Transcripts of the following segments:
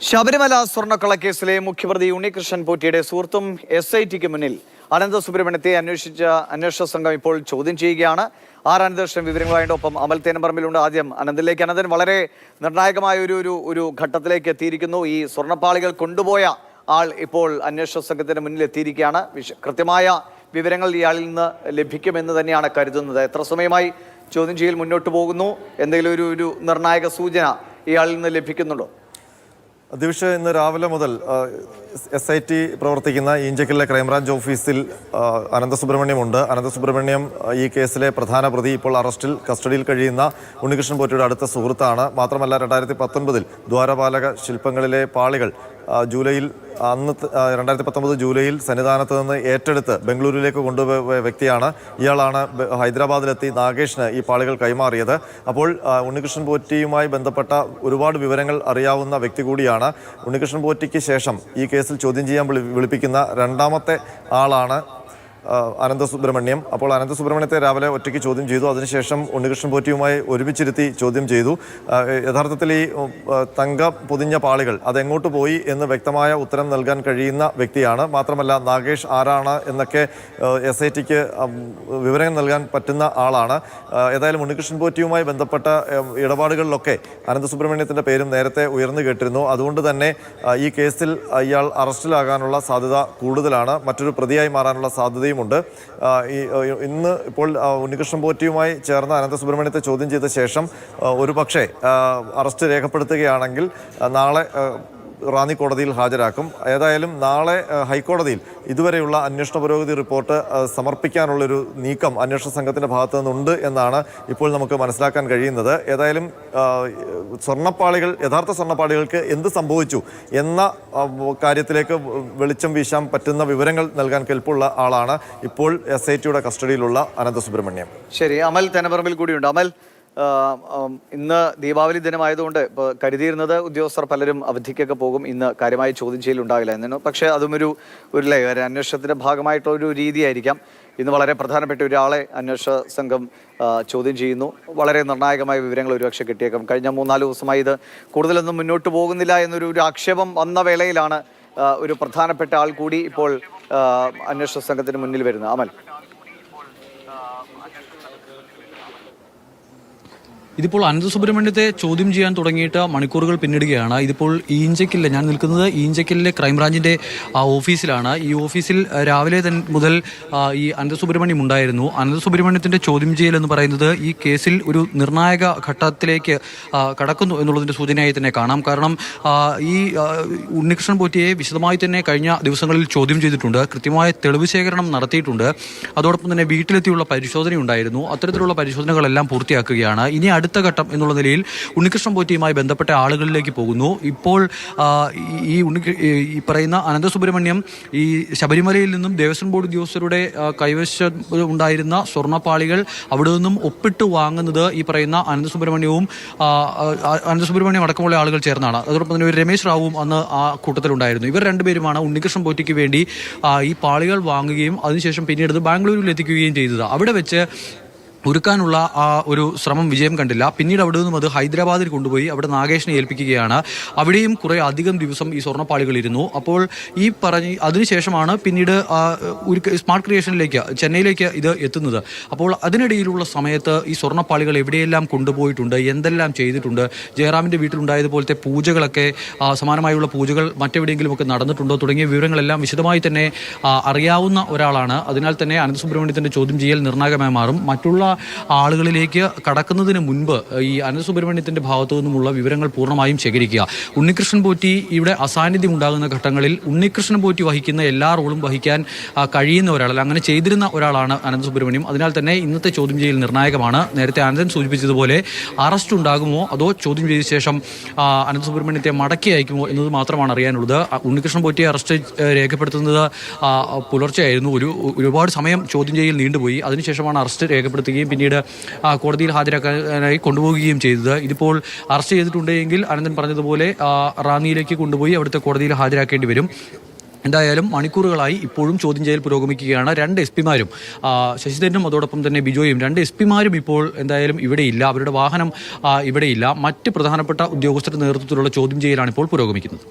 ശബരിമല സ്വർണ്ണക്കൊള്ളക്കേസിലെ മുഖ്യപ്രതി ഉണ്ണികൃഷ്ണൻ പോറ്റിയുടെ സുഹൃത്തും SITക്ക് മുന്നിൽ അനന്ത സുബ്രഹ്മണ്യത്തെ അന്വേഷണ സംഘം ഇപ്പോൾ ചോദ്യം ചെയ്യുകയാണ്. അന്വേഷണ വിവരങ്ങളുമായിട്ട് ഒപ്പം അമൽ തേനമ്പറമ്പിലുണ്ട്. ആദ്യം അനന്തിലേക്ക്. അനന്തൻ, വളരെ നിർണായകമായ ഒരു ഘട്ടത്തിലേക്ക് എത്തിയിരിക്കുന്നു. ഈ സ്വർണ്ണപ്പാളികൾ കൊണ്ടുപോയ ആൾ ഇപ്പോൾ അന്വേഷണ സംഘത്തിന് മുന്നിൽ എത്തിയിരിക്കുകയാണ്. കൃത്യമായ വിവരങ്ങൾ ഇയാളിൽ നിന്ന് ലഭിക്കുമെന്ന് തന്നെയാണ് കരുതുന്നത്. എത്ര സമയമായി ചോദ്യം ചെയ്യൽ മുന്നോട്ട് പോകുന്നു? എന്തെങ്കിലും ഒരു നിർണായക സൂചന ഇയാളിൽ നിന്ന് ലഭിക്കുന്നുണ്ടോ? ദിവിഷ്, ഇന്ന് രാവിലെ മുതൽ SIT പ്രവർത്തിക്കുന്ന ഈഞ്ചക്കലിലെ ക്രൈംബ്രാഞ്ച് ഓഫീസിൽ അനന്തസുബ്രഹ്മണ്യമുണ്ട്. അനന്തസുബ്രഹ്മണ്യം ഈ കേസിലെ പ്രധാന പ്രതി, ഇപ്പോൾ കസ്റ്റഡിയിൽ കഴിയുന്ന ഉണ്ണികൃഷ്ണൻ പോറ്റിയുടെ അടുത്ത സുഹൃത്താണ്. മാത്രമല്ല 2019 ദ്വാരപാലക ശില്പങ്ങളിലെ പാളികൾ ജൂലൈയിൽ 2019 ജൂലൈയിൽ സന്നിധാനത്ത് നിന്ന് ഏറ്റെടുത്ത് ബംഗളൂരുവിലേക്ക് കൊണ്ടുപോയ വ്യക്തിയാണ്. ഇയാളാണ് ഹൈദരാബാദിലെത്തി നാഗേഷിന് ഈ പാളികൾ കൈമാറിയത്. അപ്പോൾ ഉണ്ണികൃഷ്ണൻ പോറ്റിയുമായി ബന്ധപ്പെട്ട ഒരുപാട് വിവരങ്ങൾ അറിയാവുന്ന വ്യക്തി കൂടിയാണ്. ഉണ്ണികൃഷ്ണൻ പോറ്റിക്ക് ശേഷം ഈ കേസിൽ ചോദ്യം ചെയ്യാൻ വിളിപ്പിക്കുന്ന രണ്ടാമത്തെ ആളാണ് അനന്തസുബ്രഹ്മണ്യം. അപ്പോൾ അനന്തസുബ്രഹ്മണ്യത്തെ രാവിലെ ഒറ്റയ്ക്ക് ചോദ്യം ചെയ്തു. അതിനുശേഷം ഉണ്ണികൃഷ്ണൻ പോറ്റിയുമായി ഒരുമിച്ചിരുത്തി ചോദ്യം ചെയ്തു. യഥാർത്ഥത്തിൽ ഈ തങ്ക പൊതിഞ്ഞ പാളികൾ അതെങ്ങോട്ട് പോയി എന്ന് വ്യക്തമായ ഉത്തരം നൽകാൻ കഴിയുന്ന വ്യക്തിയാണ്. മാത്രമല്ല നാഗേഷ് ആരാണ് എന്നൊക്കെ SITക്ക് വിവരങ്ങൾ നൽകാൻ പറ്റുന്ന ആളാണ്. ഏതായാലും ഉണ്ണികൃഷ്ണൻ പോറ്റിയുമായി ബന്ധപ്പെട്ട ഇടപാടുകളിലൊക്കെ അനന്തസുബ്രഹ്മണ്യത്തിൻ്റെ പേരും നേരത്തെ ഉയർന്നു കേട്ടിരുന്നു. അതുകൊണ്ട് തന്നെ ഈ കേസിൽ ഇയാൾ അറസ്റ്റിലാകാനുള്ള സാധ്യത കൂടുതലാണ്. മറ്റൊരു പ്രതിയായി മാറാനുള്ള സാധ്യതയും ഉണ്ട്. ഇന്ന് ഇപ്പോൾ ഉണ്ണികൃഷ്ണൻ പോറ്റിയുമായി ചേർന്ന അനന്തസുബ്രഹ്മണ്യത്തെ ചോദ്യം ചെയ്ത ശേഷം ഒരു പക്ഷേ അറസ്റ്റ് രേഖപ്പെടുത്തുകയാണെങ്കിൽ നാളെ റാന്നി കോടതിയിൽ ഹാജരാക്കും. ഏതായാലും നാളെ ഹൈക്കോടതിയിൽ ഇതുവരെയുള്ള അന്വേഷണ പുരോഗതി റിപ്പോർട്ട് സമർപ്പിക്കാനുള്ളൊരു നീക്കം അന്വേഷണ സംഘത്തിൻ്റെ ഭാഗത്തു നിന്നുണ്ട് എന്നാണ് ഇപ്പോൾ നമുക്ക് മനസ്സിലാക്കാൻ കഴിയുന്നത്. ഏതായാലും യഥാർത്ഥ സ്വർണ്ണപ്പാളികൾക്ക് എന്ത് സംഭവിച്ചു എന്ന കാര്യത്തിലേക്ക് വെളിച്ചം വീശാൻ പറ്റുന്ന വിവരങ്ങൾ നൽകാൻ കെൽപ്പുള്ള ആളാണ് ഇപ്പോൾ SITയുടെ കസ്റ്റഡിയിലുള്ള അനന്തസുബ്രഹ്മണ്യം. ശരി, അമൽ തേനമ്പറമ്പിൽ കൂടിയുണ്ട്. അമൽ, ഇന്ന് ദീപാവലി ദിനമായതുകൊണ്ട് ഇപ്പോൾ കരുതിയിരുന്നത് ഉദ്യോഗസ്ഥർ പലരും അവധിക്കൊക്കെ പോകും, ഇന്ന് കാര്യമായി ചോദ്യം ചെയ്യലുണ്ടാകില്ല എന്നു. പക്ഷേ അതും ഒരു അന്വേഷണത്തിൻ്റെ ഭാഗമായിട്ടുള്ള ഒരു രീതിയായിരിക്കാം. ഇന്ന് വളരെ പ്രധാനപ്പെട്ട ഒരാളെ അന്വേഷണ സംഘം ചോദ്യം ചെയ്യുന്നു. വളരെ നിർണായകമായ വിവരങ്ങൾ ഒരുപക്ഷെ കിട്ടിയേക്കാം. കഴിഞ്ഞ 3-4 ദിവസമായി ഇത് കൂടുതലൊന്നും മുന്നോട്ട് പോകുന്നില്ല എന്നൊരു ആക്ഷേപം വന്ന വേളയിലാണ് ഒരു പ്രധാനപ്പെട്ട ആൾ കൂടി ഇപ്പോൾ അന്വേഷണ സംഘത്തിന് മുന്നിൽ വരുന്നത്. അമൽ, ഇതിപ്പോൾ അനന്തസുബ്രഹ്മണ്യത്തെ ചോദ്യം ചെയ്യാൻ തുടങ്ങിയിട്ട് മണിക്കൂറുകൾ പിന്നിടുകയാണ്. ഇതിപ്പോൾ ഞാൻ നിൽക്കുന്നത് ഈഞ്ചക്കലിലെ ക്രൈംബ്രാഞ്ചിൻ്റെ ഓഫീസിലാണ്. ഈ ഓഫീസിൽ രാവിലെ മുതൽ ഈ അനന്തസുബ്രഹ്മണ്യം ഉണ്ടായിരുന്നു. അനന്തസുബ്രഹ്മണ്യത്തിൻ്റെ ചോദ്യം ചെയ്യൽ എന്ന് പറയുന്നത് ഈ കേസിൽ ഒരു നിർണായക ഘട്ടത്തിലേക്ക് കടക്കുന്നു എന്നുള്ളതിൻ്റെ സൂചനയായി തന്നെ കാണാം. കാരണം ഈ ഉണ്ണികൃഷ്ണൻ പോറ്റിയെ വിശദമായി തന്നെ കഴിഞ്ഞ ദിവസങ്ങളിൽ ചോദ്യം ചെയ്തിട്ടുണ്ട്. കൃത്യമായ തെളിവ് ശേഖരണം നടത്തിയിട്ടുണ്ട്. അതോടൊപ്പം തന്നെ വീട്ടിലെത്തിയുള്ള പരിശോധനയുണ്ടായിരുന്നു. അത്തരത്തിലുള്ള പരിശോധനകളെല്ലാം പൂർത്തിയാക്കുകയാണ്. ഇനി അടുത്ത ഘട്ടം എന്നുള്ള നിലയിൽ ഉണ്ണികൃഷ്ണൻ പോറ്റിയുമായി ബന്ധപ്പെട്ട ആളുകളിലേക്ക് പോകുന്നു. ഇപ്പോൾ ഈ പറയുന്ന അനന്തസുബ്രഹ്മണ്യം ഈ ശബരിമലയിൽ നിന്നും ദേവസ്വം ബോർഡ് ഉദ്യോഗസ്ഥരുടെ കൈവശം ഉണ്ടായിരുന്ന സ്വർണ്ണപ്പാളികൾ അവിടെ നിന്നും ഒപ്പിട്ട് വാങ്ങുന്നത് ഈ പറയുന്ന അനന്തസുബ്രഹ്മണ്യം അടക്കമുള്ള ആളുകൾ ചേർന്നാണ്. അതോടൊപ്പം തന്നെ ഒരു രമേശ് റാവുവും അന്ന് ആ കൂട്ടത്തിലുണ്ടായിരുന്നു. ഇവർ രണ്ടുപേരുമാണ് ഉണ്ണികൃഷ്ണൻ പോറ്റിക്ക് വേണ്ടി ഈ പാളികൾ വാങ്ങുകയും അതിനുശേഷം പിന്നീട് ബാംഗ്ലൂരിൽ എത്തിക്കുകയും ചെയ്തത്. അവിടെ വെച്ച് ഒരുക്കാനുള്ള ആ ഒരു ശ്രമം വിജയം കണ്ടില്ല. പിന്നീട് അവിടെ നിന്നും അത് ഹൈദരാബാദിൽ കൊണ്ടുപോയി അവിടെ നാഗേഷിനെ ഏൽപ്പിക്കുകയാണ്. അവിടെയും കുറേ അധികം ദിവസം ഈ സ്വർണ്ണപ്പാളികൾ ഇരുന്നു. അപ്പോൾ അതിനുശേഷമാണ് പിന്നീട് സ്മാർട്ട് ക്രിയേഷനിലേക്ക് ചെന്നൈയിലേക്ക് ഇത് എത്തുന്നത്. അപ്പോൾ അതിനിടയിലുള്ള സമയത്ത് ഈ സ്വർണ്ണപ്പാളികൾ എവിടെയെല്ലാം കൊണ്ടുപോയിട്ടുണ്ട്, എന്തെല്ലാം ചെയ്തിട്ടുണ്ട്, ജയറാമിൻ്റെ വീട്ടിലുണ്ടായതുപോലത്തെ പൂജകളൊക്കെ സമാനമായുള്ള പൂജകൾ മറ്റെവിടെയെങ്കിലുമൊക്കെ നടന്നിട്ടുണ്ടോ തുടങ്ങിയ വിവരങ്ങളെല്ലാം വിശദമായി തന്നെ അറിയാവുന്ന ഒരാളാണ്. അതിനാൽ തന്നെ അനന്തസുബ്രഹ്മണ്യത്തിൻ്റെ ചോദ്യം ചെയ്യൽ നിർണായകമായി മാറും. മറ്റുള്ള ആളുകളിലേക്ക് കടക്കുന്നതിന് മുൻപ് ഈ അനന്തസുബ്രഹ്മണ്യത്തിൻ്റെ ഭാഗത്തു നിന്നുമുള്ള വിവരങ്ങൾ പൂർണ്ണമായും ശേഖരിക്കുക. ഉണ്ണികൃഷ്ണൻ പോറ്റി ഇവിടെ അസാന്നിധ്യം ഉണ്ടാകുന്ന ഘട്ടങ്ങളിൽ ഉണ്ണികൃഷ്ണൻ പോറ്റി വഹിക്കുന്ന എല്ലാ റോളും വഹിക്കാൻ കഴിയുന്ന ഒരാളല്ല, അങ്ങനെ ചെയ്തിരുന്ന ഒരാളാണ് അനന്തസുബ്രഹ്മണ്യം. അതിനാൽ തന്നെ ഇന്നത്തെ ചോദ്യം ചെയ്യൽ നിർണായകമാണ്. നേരത്തെ അനന്തൻ സൂചിപ്പിച്ചതുപോലെ അറസ്റ്റ് ഉണ്ടാകുമോ അതോ ചോദ്യം ചെയ്ത ശേഷം അനന്തസുബ്രഹ്മണ്യത്തെ മടക്കി അയക്കുമോ എന്നത് മാത്രമാണ് അറിയാനുള്ളത്. ഉണ്ണികൃഷ്ണൻ പോറ്റിയെ അറസ്റ്റ് രേഖപ്പെടുത്തുന്നത് പുലർച്ചെയായിരുന്നു. ഒരുപാട് സമയം ചോദ്യം ചെയ്യൽ നീണ്ടുപോയി. അതിനുശേഷമാണ് അറസ്റ്റ് രേഖപ്പെടുത്തുകയും പിന്നീട് കോടതിയിൽ ഹാജരാക്കാനായി കൊണ്ടുപോവുകയും ചെയ്തത്. ഇതിപ്പോൾ അറസ്റ്റ് ചെയ്തിട്ടുണ്ടെങ്കിൽ അനന്തൻ പറഞ്ഞതുപോലെ റാന്നിയിലേക്ക് കൊണ്ടുപോയി അവിടുത്തെ കോടതിയിൽ ഹാജരാക്കേണ്ടി വരും. എന്തായാലും മണിക്കൂറുകളായി ഇപ്പോഴും ചോദ്യം ചെയ്യൽ പുരോഗമിക്കുകയാണ്. രണ്ട് എസ് പിമാരും ശശിധരനും അതോടൊപ്പം തന്നെ ബിജോയും രണ്ട് എസ് പിമാരും ഇപ്പോൾ എന്തായാലും ഇവിടെയില്ല. അവരുടെ വാഹനം ഇവിടെയില്ല. മറ്റ് പ്രധാനപ്പെട്ട ഉദ്യോഗസ്ഥരുടെ നേതൃത്വത്തിലുള്ള ചോദ്യം ചെയ്യലാണ് ഇപ്പോൾ പുരോഗമിക്കുന്നത്.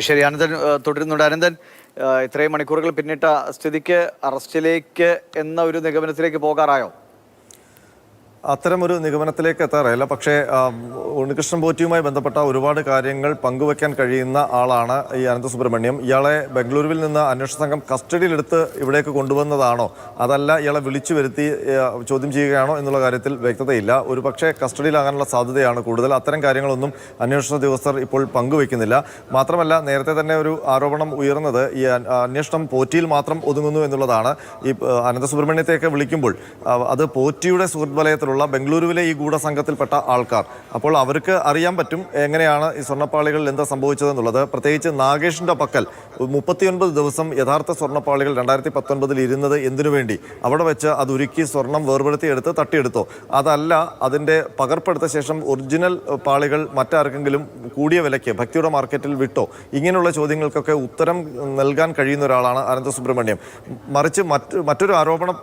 ശരി, അനന്തൻ തുടരുന്നുണ്ട്. അനന്തൻ, ഇത്രയും മണിക്കൂറുകൾ പിന്നിട്ട സ്ഥിതിക്ക് അറസ്റ്റിലേക്ക് എന്ന ഒരു നിഗമനത്തിലേക്ക് പോകാറായോ? അത്തരമൊരു നിഗമനത്തിലേക്ക് എത്താറില്ല. പക്ഷേ ഉണ്ണികൃഷ്ണൻ പോറ്റിയുമായി ബന്ധപ്പെട്ട ഒരുപാട് കാര്യങ്ങൾ പങ്കുവയ്ക്കാൻ കഴിയുന്ന ആളാണ് ഈ അനന്തസുബ്രഹ്മണ്യം. ഇയാളെ ബംഗളൂരുവിൽ നിന്ന് അന്വേഷണ സംഘം കസ്റ്റഡിയിലെടുത്ത് ഇവിടേക്ക് കൊണ്ടുവന്നതാണോ അതല്ല ഇയാളെ വിളിച്ചു വരുത്തി ചോദ്യം ചെയ്യുകയാണോ എന്നുള്ള കാര്യത്തിൽ വ്യക്തതയില്ല. ഒരു പക്ഷേ കസ്റ്റഡിയിലാകാനുള്ള സാധ്യതയാണ് കൂടുതൽ. അത്തരം കാര്യങ്ങളൊന്നും അന്വേഷണ ഉദ്യോഗസ്ഥർ ഇപ്പോൾ പങ്കുവയ്ക്കുന്നില്ല. മാത്രമല്ല, നേരത്തെ തന്നെ ഒരു ആരോപണം ഉയർന്നത് ഈ അന്വേഷണം പോറ്റിയിൽ മാത്രം ഒതുങ്ങുന്നു എന്നുള്ളതാണ്. ഈ അനന്തസുബ്രഹ്മണ്യത്തെയൊക്കെ വിളിക്കുമ്പോൾ അത് പോറ്റിയുടെ സുഹൃത്ത് വലയത്തിലുള്ള ബംഗളൂരുവിലെ ഈ ഗൂഢസംഘത്തിൽപ്പെട്ട ആൾക്കാർ, അപ്പോൾ അവർക്ക് അറിയാൻ പറ്റും എങ്ങനെയാണ് ഈ സ്വർണ്ണപ്പാളികളിൽ എന്താ സംഭവിച്ചതെന്നുള്ളത്. പ്രത്യേകിച്ച് നാഗേഷിന്റെ പക്കൽ 39 ദിവസം യഥാർത്ഥ സ്വർണ്ണപ്പാളികൾ 2019 ഇരുന്നത് എന്തിനു വേണ്ടി? അവിടെ വെച്ച് അത് ഉരുക്കി സ്വർണം വേർപെടുത്തിയെടുത്ത് തട്ടിയെടുത്തോ? അതല്ല അതിൻ്റെ പകർപ്പെടുത്ത ശേഷം ഒറിജിനൽ പാളികൾ മറ്റാർക്കെങ്കിലും കൂടിയ വിലയ്ക്ക് ഭക്തിയുടെ മാർക്കറ്റിൽ വിട്ടോ? ഇങ്ങനെയുള്ള ചോദ്യങ്ങൾക്കൊക്കെ ഉത്തരം നൽകാൻ കഴിയുന്ന ഒരാളാണ് അനന്തസുബ്രഹ്മണ്യം. മറിച്ച് മറ്റൊരു ആരോപണം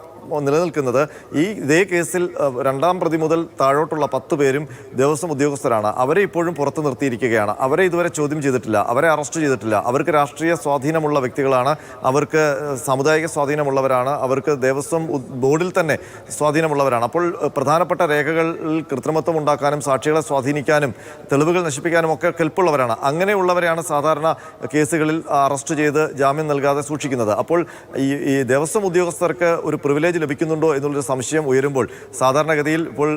നിലനിൽക്കുന്നത് ഇതേ കേസിൽ രണ്ടാം പ്രതി മുതൽ താഴോട്ടുള്ള 10 പേരും ദേവസ്വം ഉദ്യോഗസ്ഥരാണ്. അവരെ ഇപ്പോഴും പുറത്തു നിർത്തിയിരിക്കുകയാണ്. അവരെ ഇതുവരെ ചോദ്യം ചെയ്തിട്ടില്ല, അവരെ അറസ്റ്റ് ചെയ്തിട്ടില്ല. അവർക്ക് രാഷ്ട്രീയ സ്വാധീനമുള്ള വ്യക്തികളാണ്, അവർക്ക് സാമുദായിക സ്വാധീനമുള്ളവരാണ്, അവർക്ക് ദേവസ്വം ബോർഡിൽ തന്നെ സ്വാധീനമുള്ളവരാണ്. അപ്പോൾ പ്രധാനപ്പെട്ട രേഖകളിൽ കൃത്രിമത്വം ഉണ്ടാക്കാനും സാക്ഷികളെ സ്വാധീനിക്കാനും തെളിവുകൾ നശിപ്പിക്കാനും ഒക്കെ കെൽപ്പുള്ളവരാണ്. അങ്ങനെയുള്ളവരെയാണ് സാധാരണ കേസുകളിൽ അറസ്റ്റ് ചെയ്ത് ജാമ്യം നൽകാതെ സൂക്ഷിക്കുന്നത്. അപ്പോൾ ഈ ദേവസ്വം ഉദ്യോഗസ്ഥർക്ക് ഒരു പ്രിവിലേജ് ലഭിക്കുന്നുണ്ടോ എന്നുള്ളൊരു സംശയം ഉയരുമ്പോൾ സാധാരണഗതിയിൽ ഇപ്പോൾ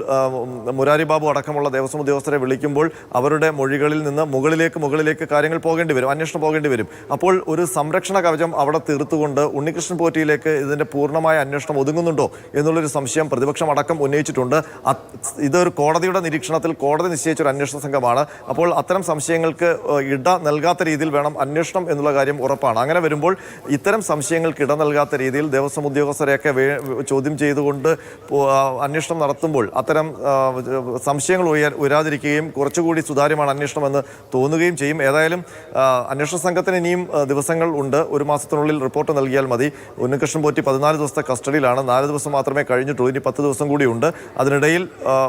മുരാരി ബാബു അടക്കമുള്ള ദേവസ്വം ഉദ്യോഗസ്ഥരെ വിളിക്കുമ്പോൾ അവരുടെ മൊഴികളിൽ നിന്ന് മുകളിലേക്ക് കാര്യങ്ങൾ പോകേണ്ടി വരും, അന്വേഷണം പോകേണ്ടി വരും. അപ്പോൾ ഒരു സംരക്ഷണ കവചം അവിടെ തീർത്തുകൊണ്ട് ഉണ്ണികൃഷ്ണൻ പോറ്റിയിലേക്ക് ഇതിൻ്റെ പൂർണ്ണമായ അന്വേഷണം ഒതുങ്ങുന്നുണ്ടോ എന്നുള്ളൊരു സംശയം പ്രതിപക്ഷം അടക്കം ഉന്നയിച്ചിട്ടുണ്ട്. ഇതൊരു കോടതിയുടെ നിരീക്ഷണത്തിൽ കോടതി നിശ്ചയിച്ച ഒരു അന്വേഷണ സംഘമാണ്. അപ്പോൾ അത്തരം സംശയങ്ങൾക്ക് ഇട നൽകാത്ത രീതിയിൽ വേണം അന്വേഷണം എന്നുള്ള കാര്യം ഉറപ്പാണ്. അങ്ങനെ വരുമ്പോൾ ഇത്തരം സംശയങ്ങൾക്ക് ഇട നൽകാത്ത രീതിയിൽ ദേവസ്വം ഉദ്യോഗസ്ഥരെയൊക്കെ ചോദ്യം ചെയ്തുകൊണ്ട് അന്വേഷണം നടത്തുമ്പോൾ അത്തരം സംശയങ്ങൾ ഉയരാതിരിക്കുകയും കുറച്ചുകൂടി സുതാര്യമാണ് അന്വേഷണമെന്ന് തോന്നുകയും ചെയ്യും. ഏതായാലും അന്വേഷണ സംഘത്തിന് ഇനിയും ദിവസങ്ങൾ ഉണ്ട്. 1 മാസത്തിനുള്ളിൽ റിപ്പോർട്ട് നൽകിയാൽ മതി. ഉണ്ണികൃഷ്ണൻ പോറ്റി 14 ദിവസത്തെ കസ്റ്റഡിയിലാണ്. 4 ദിവസം മാത്രമേ കഴിഞ്ഞിട്ടുള്ളൂ. ഇനി 10 ദിവസം കൂടിയുണ്ട്. അതിനിടയിൽ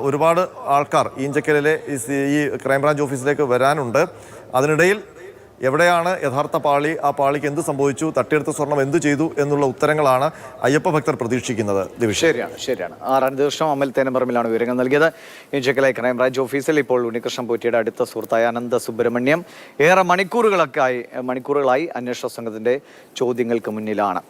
ഒരുപാട് ആൾക്കാർ ഈഞ്ചക്കലിലെ ഈ ക്രൈംബ്രാഞ്ച് ഓഫീസിലേക്ക് വരാനുണ്ട്. അതിനിടയിൽ എവിടെയാണ് യഥാർത്ഥ പാളി, ആ പാളിക്ക് എന്ത് സംഭവിച്ചു, തട്ടിയെടുത്ത സ്വർണം എന്ത് ചെയ്തു എന്നുള്ള ഉത്തരങ്ങളാണ് അയ്യപ്പ ഭക്തർ പ്രതീക്ഷിക്കുന്നത്. ശരിയാണ്. അനന്തകൃഷ്ണൻ അമൽ തേനമ്പറമ്പിലാണ് വിവരങ്ങൾ നൽകിയത്. ഈഞ്ചക്കലെ ക്രൈംബ്രാഞ്ച് ഓഫീസിൽ ഇപ്പോൾ ഉണ്ണികൃഷ്ണൻ പോറ്റിയുടെ അടുത്ത സുഹൃത്തായ അനന്തസുബ്രഹ്മണ്യം ഏറെ മണിക്കൂറുകളായി അന്വേഷണ സംഘത്തിന്റെ ചോദ്യങ്ങൾക്ക് മുന്നിലാണ്.